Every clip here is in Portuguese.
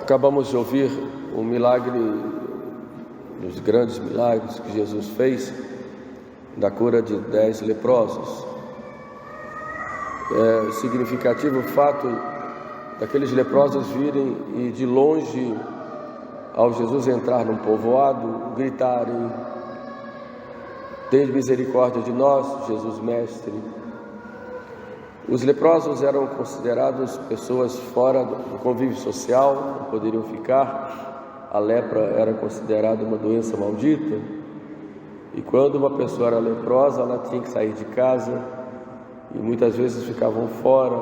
Acabamos de ouvir um milagre, dos grandes milagres que Jesus fez, da cura de 10 leprosos. É significativo o fato daqueles leprosos virem e de longe, ao Jesus entrar num povoado, gritarem: "Tende misericórdia de nós, Jesus Mestre." Os leprosos eram considerados pessoas fora do convívio social, não poderiam ficar. A lepra era considerada uma doença maldita, e quando uma pessoa era leprosa, ela tinha que sair de casa, e muitas vezes ficavam fora,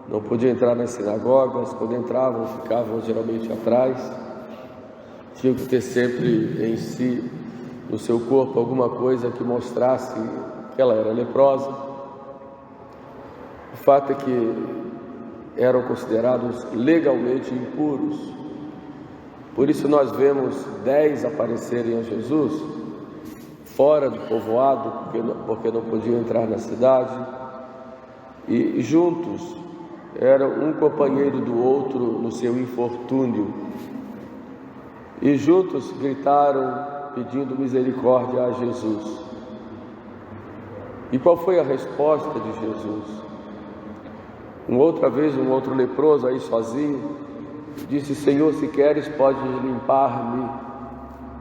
não podiam entrar nas sinagogas. Quando entravam, ficavam geralmente atrás. Tinham que ter sempre em si, no seu corpo, alguma coisa que mostrasse que ela era leprosa. O fato é que eram considerados legalmente impuros. Por isso nós vemos 10 aparecerem a Jesus fora do povoado, porque não podiam entrar na cidade, e juntos eram um companheiro do outro no seu infortúnio, e juntos gritaram pedindo misericórdia a Jesus. E qual foi a resposta de Jesus? Outra vez, um outro leproso aí sozinho disse: "Senhor, se queres, pode limpar-me."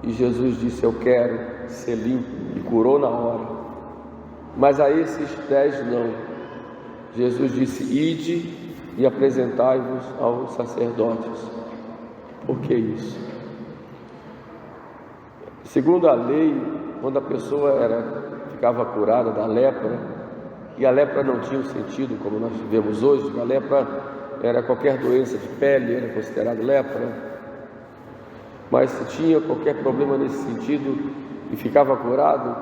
E Jesus disse: "Eu quero ser limpo", e curou na hora. Mas a esses 10 não. Jesus disse: "Ide e apresentai-vos aos sacerdotes." Por que isso? Segundo a lei, quando a pessoa ficava curada da lepra, e a lepra não tinha o sentido como nós vivemos hoje, a lepra era qualquer doença de pele, era considerada lepra, mas se tinha qualquer problema nesse sentido e ficava curado,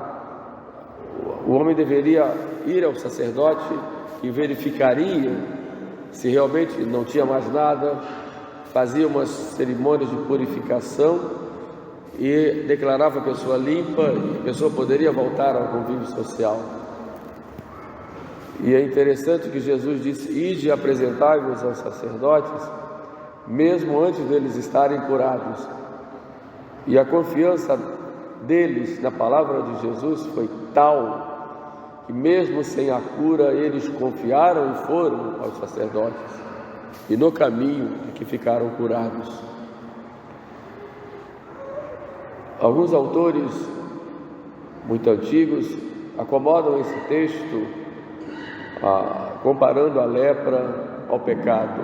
o homem deveria ir ao sacerdote e verificaria se realmente não tinha mais nada, fazia umas cerimônias de purificação e declarava a pessoa limpa, e a pessoa poderia voltar ao convívio social. E é interessante que Jesus disse: "Ide e apresentai-vos aos sacerdotes", mesmo antes deles estarem curados. E a confiança deles na palavra de Jesus foi tal que, mesmo sem a cura, eles confiaram e foram aos sacerdotes, e no caminho é que ficaram curados. Alguns autores muito antigos acomodam esse texto comparando a lepra ao pecado.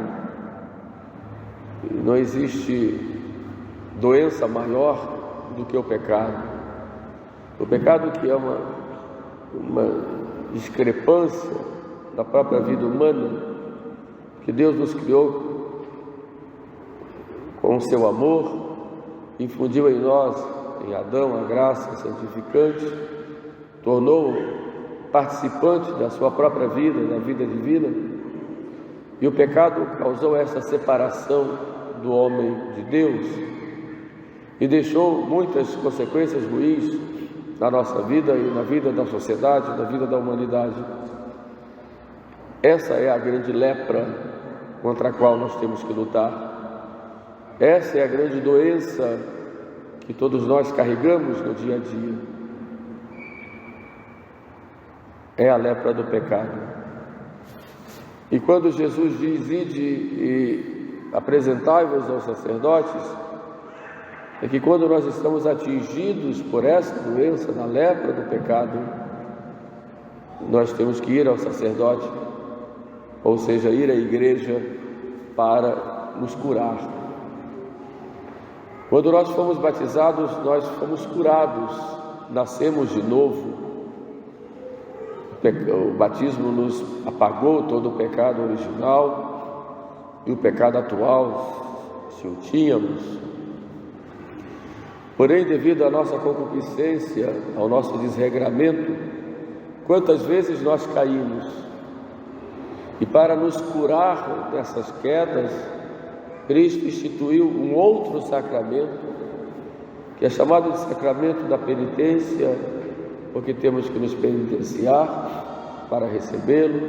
Não existe doença maior do que o pecado. O pecado, que é uma discrepância da própria vida humana, que Deus nos criou com o seu amor, infundiu em nós, em Adão, a graça santificante, tornou participante da sua própria vida, da vida divina, e o pecado causou essa separação do homem de Deus e deixou muitas consequências ruins na nossa vida e na vida da sociedade, na vida da humanidade. Essa é a grande lepra contra a qual nós temos que lutar. Essa é a grande doença que todos nós carregamos no dia a dia. É a lepra do pecado. E quando Jesus diz: "Ide e apresentai-vos aos sacerdotes", é que quando nós estamos atingidos por essa doença da lepra do pecado, nós temos que ir ao sacerdote, ou seja, ir à igreja para nos curar. Quando nós fomos batizados, nós fomos curados, nascemos de novo. O batismo nos apagou todo o pecado original e o pecado atual, se o tínhamos. Porém, devido à nossa concupiscência, ao nosso desregramento, quantas vezes nós caímos? E para nos curar dessas quedas, Cristo instituiu um outro sacramento, que é chamado de sacramento da penitência, porque temos que nos penitenciar para recebê-lo.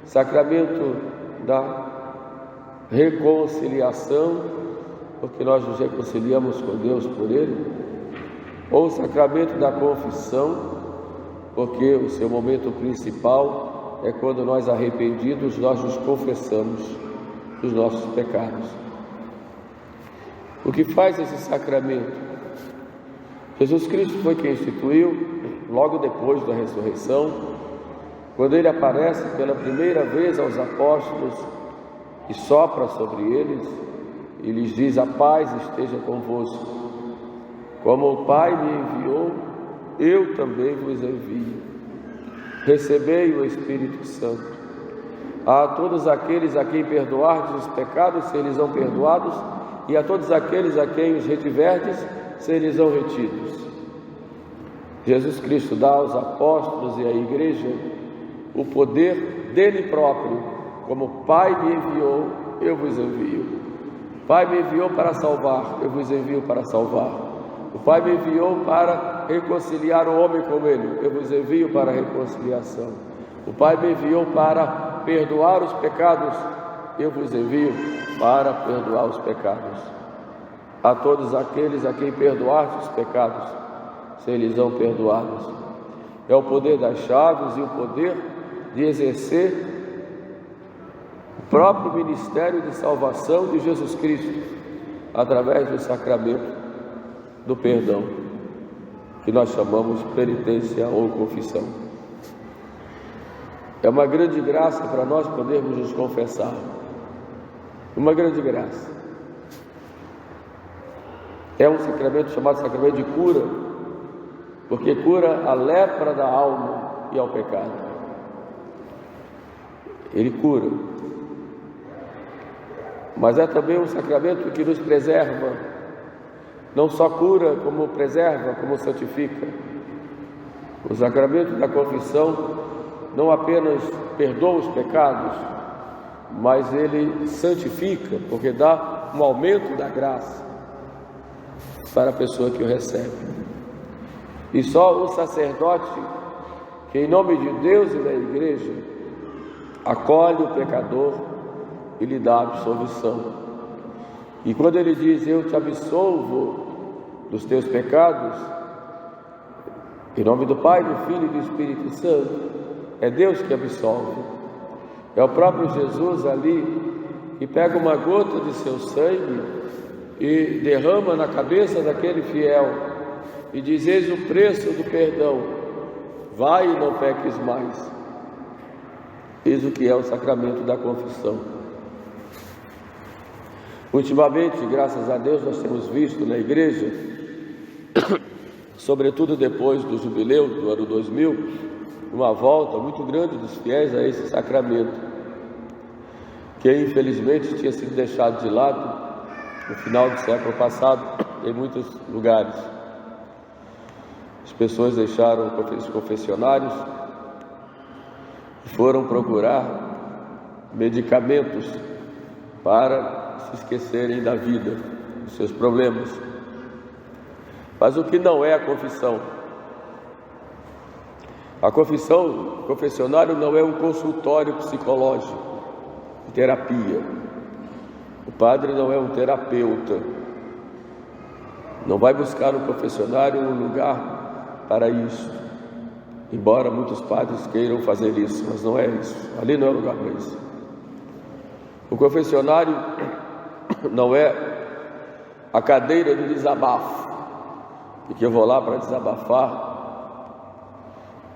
Sacramento da reconciliação, porque nós nos reconciliamos com Deus por Ele, ou o sacramento da confissão, porque o seu momento principal é quando nós, arrependidos, nós nos confessamos dos nossos pecados. O que faz esse sacramento? Jesus Cristo foi quem instituiu, logo depois da ressurreição, quando Ele aparece pela primeira vez aos apóstolos e sopra sobre eles e lhes diz: a paz esteja convosco. Como o Pai me enviou, eu também vos envio. Recebei o Espírito Santo. A todos aqueles a quem perdoardes os pecados, serão perdoados, e a todos aqueles a quem os retiverdes, serão retidos. Jesus Cristo dá aos apóstolos e à igreja o poder dele próprio. Como o Pai me enviou, eu vos envio. O Pai me enviou para salvar, eu vos envio para salvar. O Pai me enviou para reconciliar o homem com Ele, eu vos envio para a reconciliação. O Pai me enviou para perdoar os pecados, eu vos envio para perdoar os pecados. A todos aqueles a quem perdoaste os pecados, serão perdoados. É o poder das chaves e o poder de exercer o próprio ministério de salvação de Jesus Cristo, através do sacramento do perdão, que nós chamamos de penitência ou confissão. É uma grande graça para nós podermos nos confessar, uma grande graça. É um sacramento chamado sacramento de cura, porque cura a lepra da alma e ao pecado. Ele cura, mas é também um sacramento que nos preserva. Não só cura, como preserva, como santifica. O sacramento da confissão não apenas perdoa os pecados, mas ele santifica, porque dá um aumento da graça para a pessoa que o recebe. E só o sacerdote, que em nome de Deus e da igreja, acolhe o pecador e lhe dá a absolvição. E quando ele diz: eu te absolvo dos teus pecados, em nome do Pai, do Filho e do Espírito Santo, é Deus que absolve. É o próprio Jesus ali que pega uma gota de seu sangue e derrama na cabeça daquele fiel e diz: eis o preço do perdão, vai e não peques mais. Eis o que é o sacramento da confissão. Ultimamente, graças a Deus, nós temos visto na igreja, sobretudo depois do jubileu do ano 2000, uma volta muito grande dos fiéis a esse sacramento, que infelizmente tinha sido deixado de lado no final do século passado em muitos lugares. As pessoas deixaram os confessionários e foram procurar medicamentos para se esquecerem da vida, dos seus problemas. Mas o que não é a confissão? A confissão, o confessionário não é um consultório psicológico, de terapia. O padre não é um terapeuta. Não vai buscar no confessionário um lugar para isso. Embora muitos padres queiram fazer isso, mas não é isso. Ali não é lugar para isso. O confessionário não é a cadeira de desabafo, porque eu vou lá para desabafar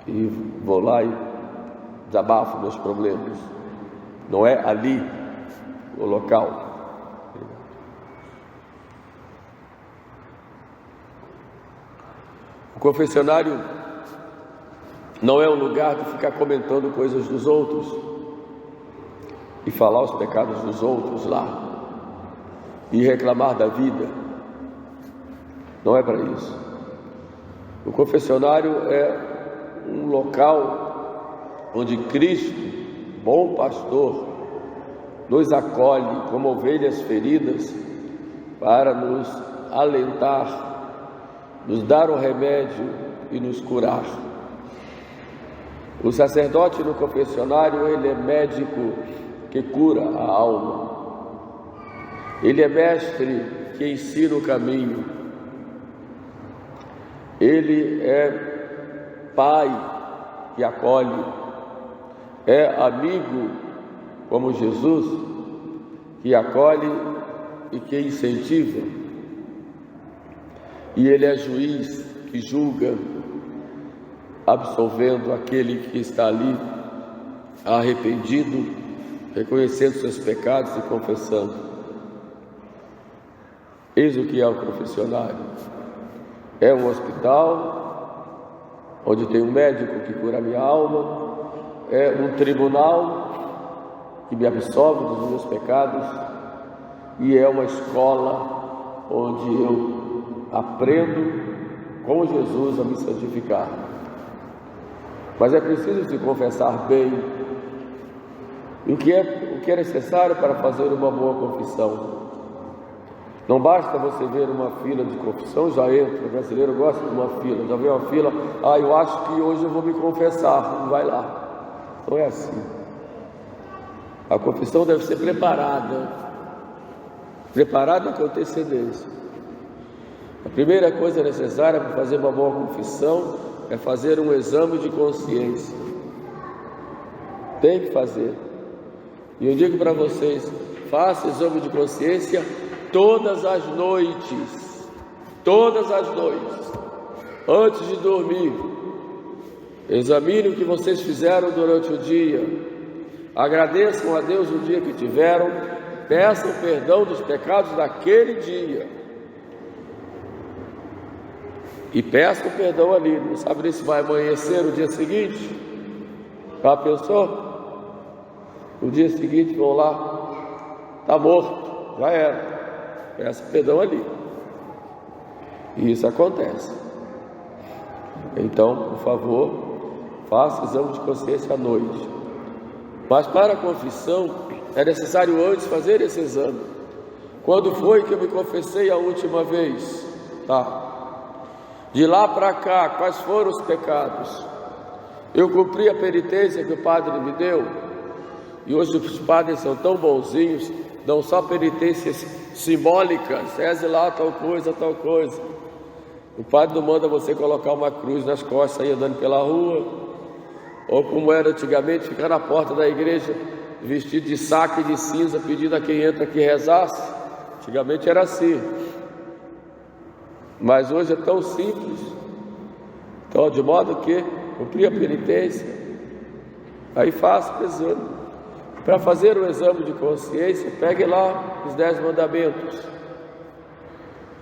e vou lá e desabafo meus problemas. Não é ali o local. O confessionário não é um lugar de ficar comentando coisas dos outros e falar os pecados dos outros lá e reclamar da vida. Não é para isso. O confessionário é um local onde Cristo, bom pastor, nos acolhe como ovelhas feridas para nos alentar, nos dar o remédio e nos curar. O sacerdote no confessionário, ele é médico que cura a alma. Ele é mestre que ensina o caminho. Ele é pai que acolhe. É amigo como Jesus, que acolhe e que incentiva. E ele é juiz que julga, absolvendo aquele que está ali arrependido, reconhecendo seus pecados e confessando. Eis o que é o confessionário. É um hospital onde tem um médico que cura a minha alma, é um tribunal que me absolve dos meus pecados e é uma escola onde eu aprendo com Jesus a me santificar. Mas é preciso se confessar bem. E o que é necessário para fazer uma boa confissão? Não basta você ver uma fila de confissão, já entra. O brasileiro gosta de uma fila, já vê uma fila, eu acho que hoje eu vou me confessar, não vai lá. Não é assim. A confissão deve ser preparada com antecedência. A primeira coisa necessária para fazer uma boa confissão é fazer um exame de consciência. Tem que fazer. E eu digo para vocês, faça exame de consciência todas as noites, antes de dormir. Examine o que vocês fizeram durante o dia, agradeçam a Deus o dia que tiveram, peçam perdão dos pecados daquele dia e peçam perdão ali. Não sabe nem se vai amanhecer o dia seguinte? Já pensou? O dia seguinte vão lá, está morto, já era. Peça perdão ali. E isso acontece. Então, por favor, faça exame de consciência à noite. Mas para a confissão é necessário antes fazer esse exame. Quando foi que eu me confessei a última vez? De lá para cá, quais foram os pecados? Eu cumpri a penitência que o padre me deu? E hoje os padres são tão bonzinhos, dão só penitências simbólicas, reze lá tal coisa. O padre não manda você colocar uma cruz nas costas aí andando pela rua, ou como era antigamente, ficar na porta da igreja vestido de saco e de cinza, pedindo a quem entra que rezasse. Antigamente era assim, mas hoje é tão simples. Então, de modo que cumprir a penitência, aí faça o exame. Para fazer o exame de consciência, pegue lá os 10 mandamentos.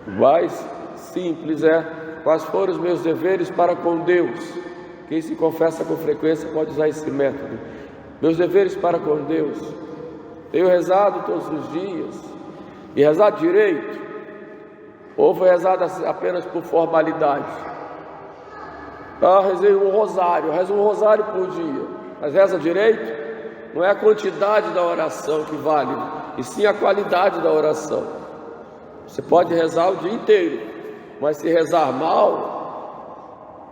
O mais simples é: quais foram os meus deveres para com Deus? Quem se confessa com frequência pode usar esse método. Meus deveres para com Deus. Tenho rezado todos os dias. E rezado direito? Ou foi rezado apenas por formalidade? Rezei um rosário, rezo um rosário por dia. Mas reza direito? Não é a quantidade da oração que vale, e sim a qualidade da oração. Você pode rezar o dia inteiro, mas se rezar mal,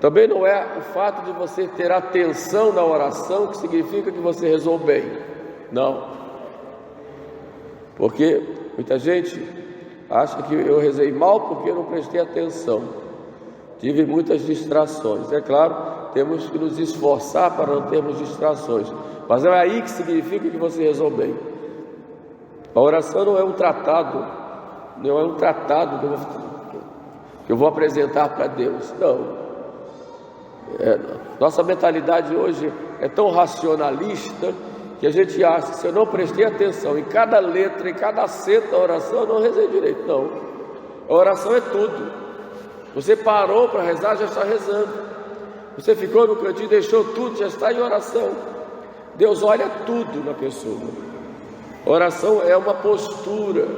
também não é o fato de você ter atenção na oração que significa que você rezou bem. Não. Porque muita gente acha que eu rezei mal porque eu não prestei atenção. Tive muitas distrações. É claro, temos que nos esforçar para não termos distrações, mas é aí que significa que você rezou bem. A oração não é um tratado, que eu vou apresentar para Deus. Não. Nossa mentalidade hoje é tão racionalista que a gente acha que se eu não prestei atenção em cada letra, em cada acento da oração, eu não rezei direito. Não. A oração é tudo. Você parou para rezar, já está rezando. Você ficou no cantinho, deixou tudo, já está em oração. Deus olha tudo na pessoa. Oração é uma postura,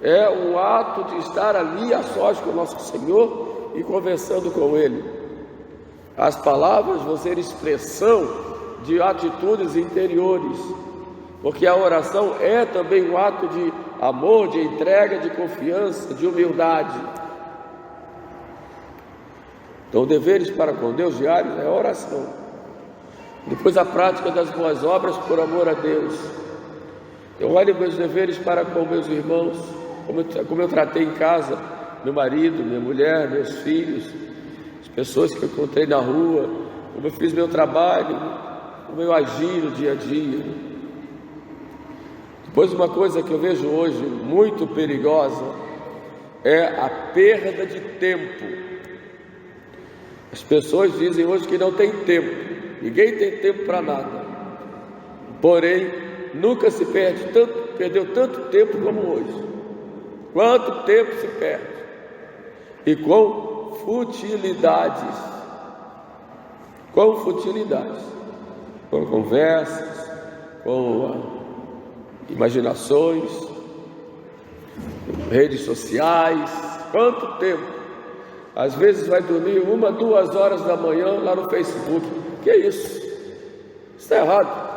é um ato de estar ali a sós com o nosso Senhor e conversando com Ele. As palavras vão ser expressão de atitudes interiores, porque a oração é também um ato de amor, de entrega, de confiança, de humildade. Então, deveres para com Deus diários é a oração. Depois, a prática das boas obras por amor a Deus. Eu olho meus deveres para com meus irmãos, como eu tratei em casa, meu marido, minha mulher, meus filhos, as pessoas que eu encontrei na rua, como eu fiz meu trabalho, como eu agi no dia a dia. Depois, uma coisa que eu vejo hoje muito perigosa é a perda de tempo. As pessoas dizem hoje que não tem tempo, ninguém tem tempo para nada. Porém, nunca se perdeu tanto tempo como hoje. Quanto tempo se perde? E com futilidades. Com futilidades. Com conversas, com imaginações, redes sociais. Quanto tempo? Às vezes vai dormir 1, 2 horas da manhã lá no Facebook. Que é isso? Isso está errado.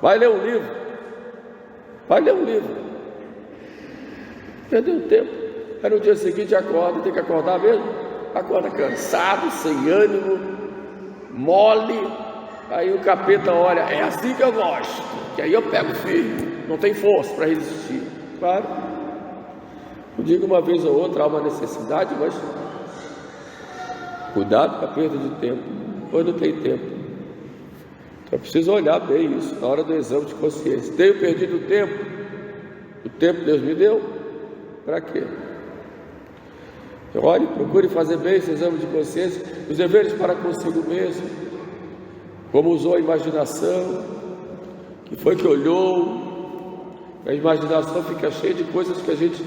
Vai ler um livro. Vai ler um livro. Perdeu tempo. Aí no dia seguinte acorda, tem que acordar mesmo. Acorda cansado, sem ânimo, mole. Aí o capeta olha, é assim que eu gosto. Que aí eu pego firme. Não tem força para resistir. Claro. Eu digo uma vez ou outra, há uma necessidade, mas cuidado com a perda de tempo. Pois não tem tempo. Então é preciso olhar bem isso na hora do exame de consciência. Tenho perdido tempo? O tempo que Deus me deu? Para quê? Então, olhe, procure fazer bem esse exame de consciência, os deveres para consigo mesmo, como usou a imaginação, que foi que olhou. A imaginação fica cheia de coisas que a gente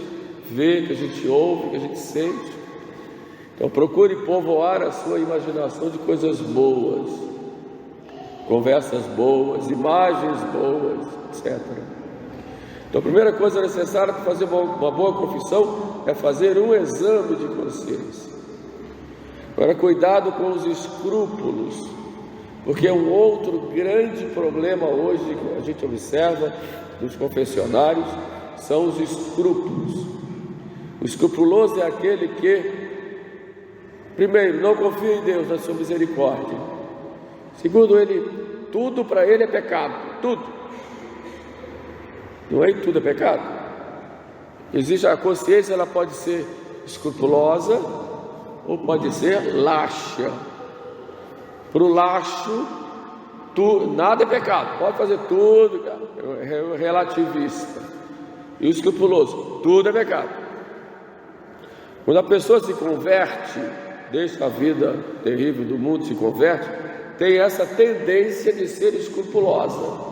vê, que a gente ouve, que a gente sente. Então procure povoar a sua imaginação de coisas boas, conversas boas, imagens boas, etc. Então a primeira coisa necessária para fazer uma boa confissão é fazer um exame de consciência. Agora, cuidado com os escrúpulos, porque é um outro grande problema hoje que a gente observa nos confessionários, são os escrúpulos. O escrupuloso é aquele que, primeiro, não confia em Deus, na sua misericórdia. Segundo, tudo para ele é pecado, tudo. Não é que tudo é pecado. Existe a consciência, ela pode ser escrupulosa ou pode ser laxa. Para o laxo, nada é pecado, pode fazer tudo, cara. É relativista. E o escrupuloso, tudo é pecado. Quando a pessoa se converte, deixa a vida terrível do mundo, se converte, tem essa tendência de ser escrupulosa.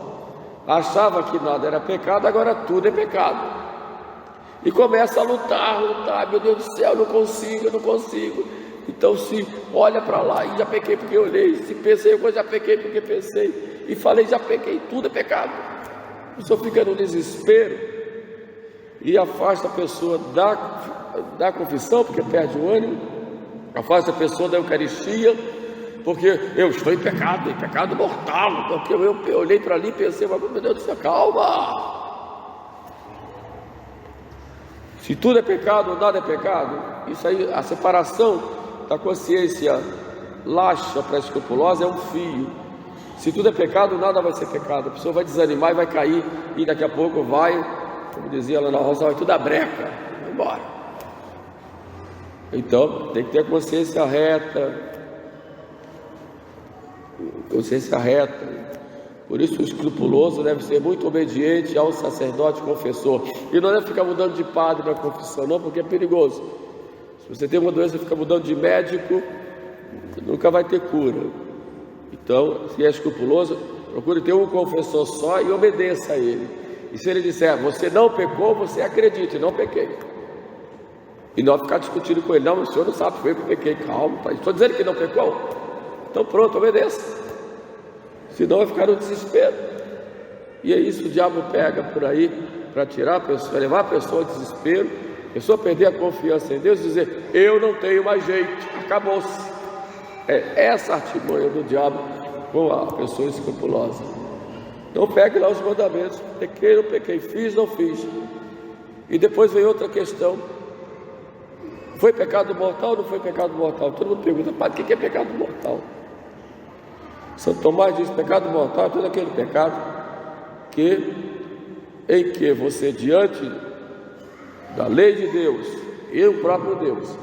Achava que nada era pecado, agora tudo é pecado. E começa a lutar, meu Deus do céu, eu não consigo. Então se olha para lá e já pequei porque olhei, se pensei coisa, já pequei porque pensei, e falei, já pequei, tudo é pecado. A pessoa fica no desespero e afasta a pessoa da confissão, porque perde o ânimo, afasta a pessoa da Eucaristia, porque eu estou em pecado mortal, porque eu olhei para ali e pensei, mas meu Deus do céu, calma. Se tudo é pecado, nada é pecado, isso aí, a separação da consciência laxa para a escrupulosa é um fio. Se tudo é pecado, nada vai ser pecado, a pessoa vai desanimar e vai cair, e daqui a pouco vai, como dizia lá na Rosa, vai tudo a breca, vai embora. Então, tem que ter a consciência reta. Por isso o escrupuloso deve ser muito obediente ao sacerdote confessor, e não deve ficar mudando de padre na confissão, não, porque é perigoso. Se você tem uma doença e fica mudando de médico, nunca vai ter cura. Então, se é escrupuloso, procure ter um confessor só e obedeça a ele. E se ele disser, você não pecou, você acredite, não pequei. E não ficar discutindo com ele, não, o senhor não sabe, foi que eu pequei, calma, estou dizendo que não pecou. Então pronto, obedeça. Senão vai ficar no desespero. E é isso, o diabo pega por aí para tirar a pessoa, levar a pessoa ao desespero, a pessoa perder a confiança em Deus e dizer, eu não tenho mais jeito, acabou-se. É essa artimanha do diabo com a pessoa escrupulosa. Então pegue lá os mandamentos, pequei, não pequei, fiz, não fiz. E depois vem outra questão. Foi pecado mortal ou não foi pecado mortal? Todo mundo pergunta, padre, o que é pecado mortal? São Tomás diz, pecado mortal é todo aquele pecado que em que você, diante da lei de Deus e o próprio Deus,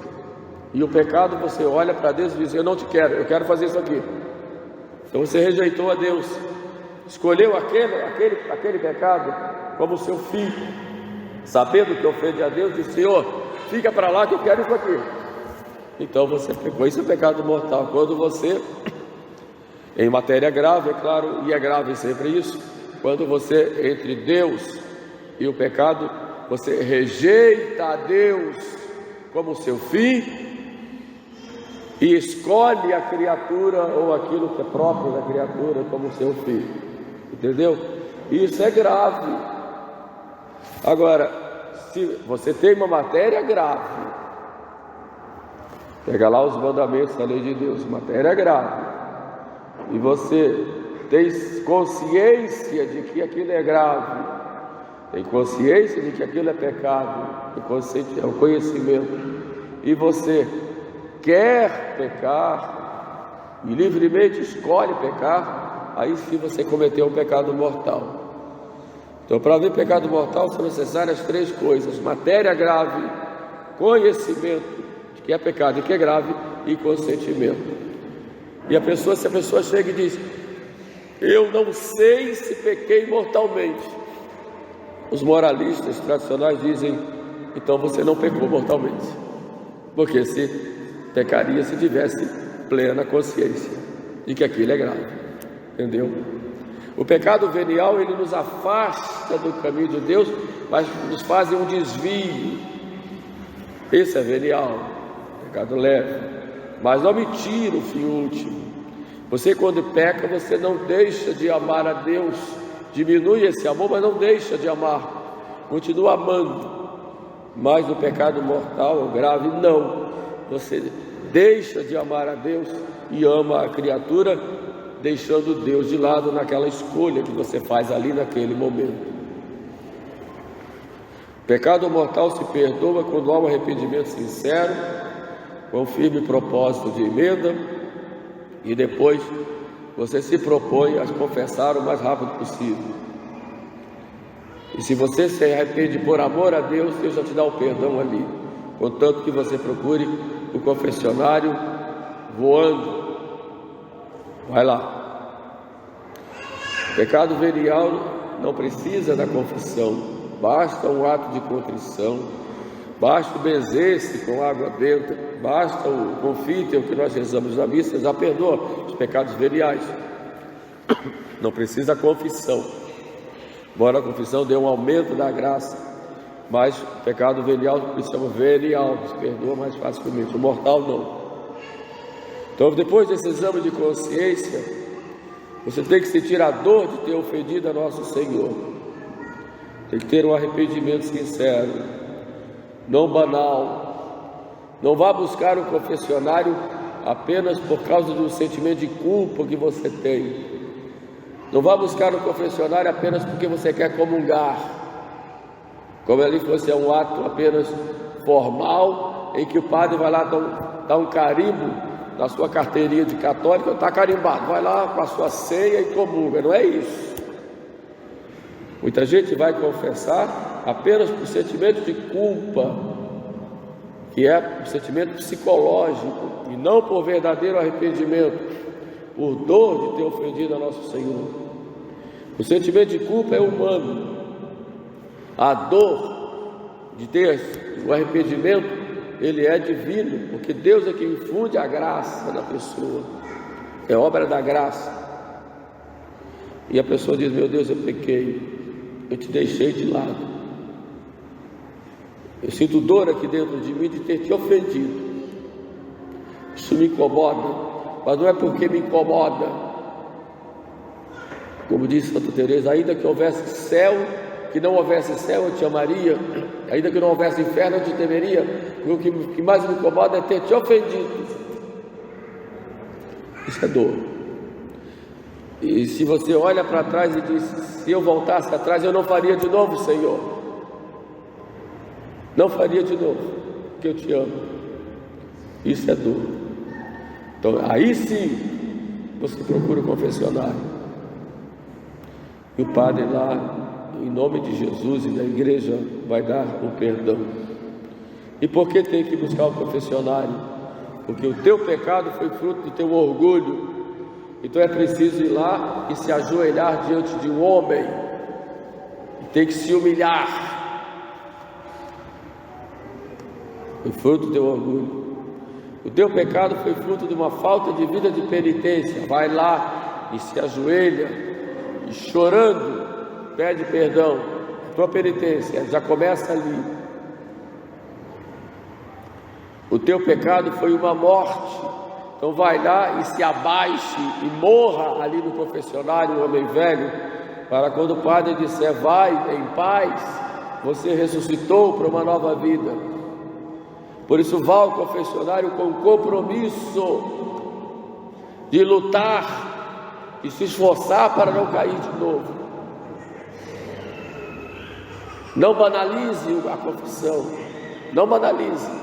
e o pecado, você olha para Deus e diz: eu não te quero, eu quero fazer isso aqui. Então você rejeitou a Deus, escolheu aquele pecado como seu filho, sabendo que ofende a Deus, disse: Senhor, fica para lá que eu quero isso aqui. Então você pecou. Isso é pecado mortal. Quando você, em matéria grave, é claro, e é grave sempre isso, quando você, entre Deus e o pecado, você rejeita a Deus como seu fim e escolhe a criatura ou aquilo que é próprio da criatura como seu filho. Entendeu? Isso é grave. Agora, se você tem uma matéria grave, pega lá os mandamentos da lei de Deus, matéria grave, e você tem consciência de que aquilo é grave, tem consciência de que aquilo é pecado, é o conhecimento, e você quer pecar e livremente escolhe pecar, aí sim você cometeu um pecado mortal. Então, para haver pecado mortal são necessárias três coisas: matéria grave, conhecimento de que é pecado e que é grave, e consentimento. E se a pessoa chega e diz: eu não sei se pequei mortalmente, os moralistas tradicionais dizem: então você não pecou mortalmente, porque se pecaria se tivesse plena consciência de que aquilo é grave. Entendeu? O pecado venial, ele nos afasta do caminho de Deus, mas nos faz um desvio. Esse é venial, pecado leve, mas não me tira o fim último. Você, quando peca, você não deixa de amar a Deus, diminui esse amor, mas não deixa de amar, continua amando. Mas no pecado mortal ou grave, não, você deixa de amar a Deus e ama a criatura, deixando Deus de lado naquela escolha que você faz ali naquele momento. Pecado mortal se perdoa quando há um arrependimento sincero, com firme propósito de emenda, e depois você se propõe a confessar o mais rápido possível. E se você se arrepende por amor a Deus, Deus já te dá o perdão ali, contanto que você procure o confessionário voando. Vai lá. Pecado venial não precisa da confissão, basta um ato de contrição, basta o benzer-se com água benta, basta o confite que nós rezamos na missa, já perdoa os pecados veniais. Não precisa a confissão, embora a confissão dê um aumento da graça, mas o pecado venial, que se chama venial, se perdoa mais facilmente, o mortal não. Então, depois desse exame de consciência, você tem que sentir a dor de ter ofendido a nosso Senhor. Tem que ter um arrependimento sincero, não banal. Não vá buscar um confessionário apenas por causa do sentimento de culpa que você tem. Não vá buscar um confessionário apenas porque você quer comungar, como ali fosse um ato apenas formal, em que o padre vai lá dar um carimbo na sua carteirinha de católico, está carimbado, vai lá com a sua ceia e comunga. Não é isso. Muita gente vai confessar apenas por sentimento de culpa, que é um sentimento psicológico, e não por verdadeiro arrependimento, por dor de ter ofendido a nosso Senhor. O sentimento de culpa é humano, a dor de ter o arrependimento, ele é divino, porque Deus é que infunde a graça na pessoa, é obra da graça. E a pessoa diz: meu Deus, eu pequei, eu te deixei de lado, eu sinto dor aqui dentro de mim de ter te ofendido, isso me incomoda, mas não é porque me incomoda, como disse Santa Teresa: ainda que houvesse céu, que não houvesse céu eu te amaria, ainda que não houvesse inferno eu te temeria, o que mais me incomoda é ter te ofendido. Isso é dor. E se você olha para trás e diz: se eu voltasse atrás eu não faria de novo, Senhor, não faria de novo, porque eu te amo. Isso é dor. Então aí sim você procura o confessionário, e o padre lá em nome de Jesus e da igreja, vai dar o perdão. E por que tem que buscar o confessionário? Porque o teu pecado foi fruto do teu orgulho. Então é preciso ir lá e se ajoelhar diante de um homem. Tem que se humilhar. Foi fruto do teu orgulho. O teu pecado foi fruto de uma falta de vida de penitência. Vai lá e se ajoelha e chorando pede perdão. A tua penitência já começa ali. O teu pecado foi uma morte. Então vai lá e se abaixe e morra ali no confessionário, o homem velho, para quando o padre disser vai em paz, você ressuscitou para uma nova vida. Por isso vá ao confessionário com compromisso de lutar e se esforçar para não cair de novo. Não banalize a confissão, não banalize.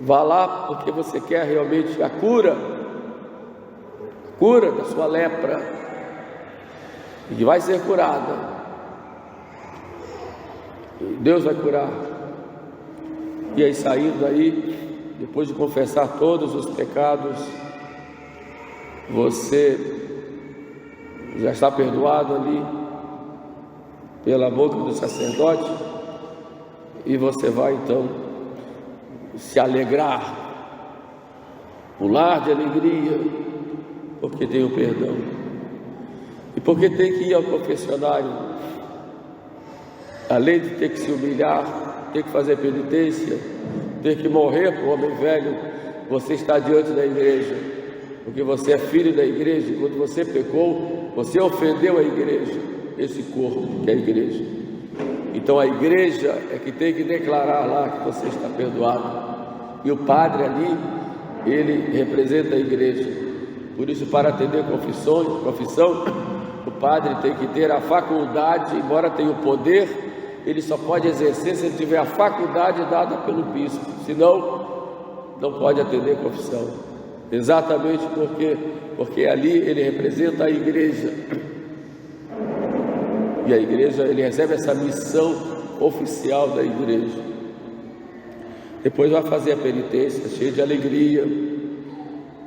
Vá lá porque você quer realmente a cura da sua lepra, e vai ser curada. E Deus vai curar. E aí, saindo aí, depois de confessar todos os pecados, você já está perdoado ali pela boca do sacerdote, e você vai então se alegrar, pular de alegria, porque tem o perdão. E porque tem que ir ao confessionário, além de ter que se humilhar, ter que fazer penitência, ter que morrer para o homem velho, você está diante da igreja, porque você é filho da igreja. E quando você pecou, você ofendeu a igreja, esse corpo que é a igreja. Então a igreja é que tem que declarar lá que você está perdoado. E o padre ali, ele representa a igreja. Por isso, para atender confissão, o padre tem que ter a faculdade, embora tenha o poder, ele só pode exercer se ele tiver a faculdade dada pelo bispo, senão não pode atender confissão. Exatamente porque ali ele representa a igreja. E a igreja, ele recebe essa missão oficial da igreja. Depois vai fazer a penitência, cheio de alegria,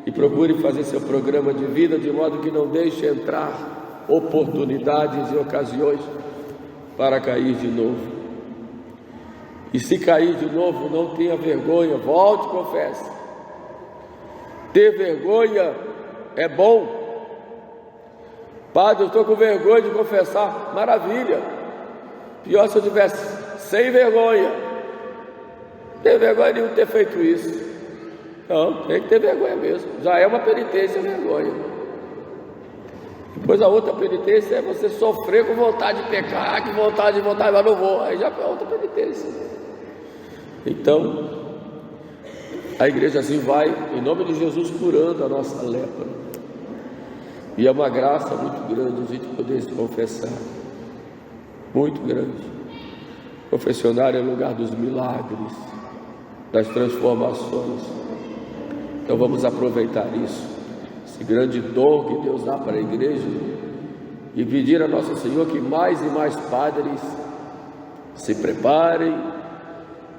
e procure fazer seu programa de vida de modo que não deixe entrar oportunidades e ocasiões para cair de novo. E se cair de novo, não tenha vergonha, volte e confesse. Ter vergonha é bom. Padre, eu estou com vergonha de confessar. Maravilha. Pior se eu tivesse sem vergonha. Tem vergonha de não ter feito isso. Não, tem que ter vergonha mesmo. Já é uma penitência, vergonha. Depois a outra penitência é você sofrer com vontade de pecar, com vontade, mas não vou. Aí já é outra penitência. Então, a igreja assim vai, em nome de Jesus, curando a nossa lepra. E é uma graça muito grande a gente poder se confessar. Muito grande. Confessionário é o lugar dos milagres, das transformações. Então vamos aproveitar isso. Esse grande dom que Deus dá para a igreja, e pedir a Nosso Senhor que mais e mais padres se preparem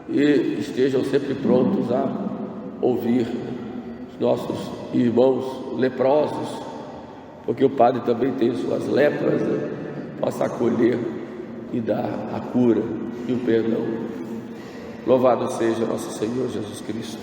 e estejam sempre prontos a ouvir os nossos irmãos leprosos, porque o padre também tem suas lepras, né? Possa acolher e dar a cura e o perdão. Louvado seja Nosso Senhor Jesus Cristo.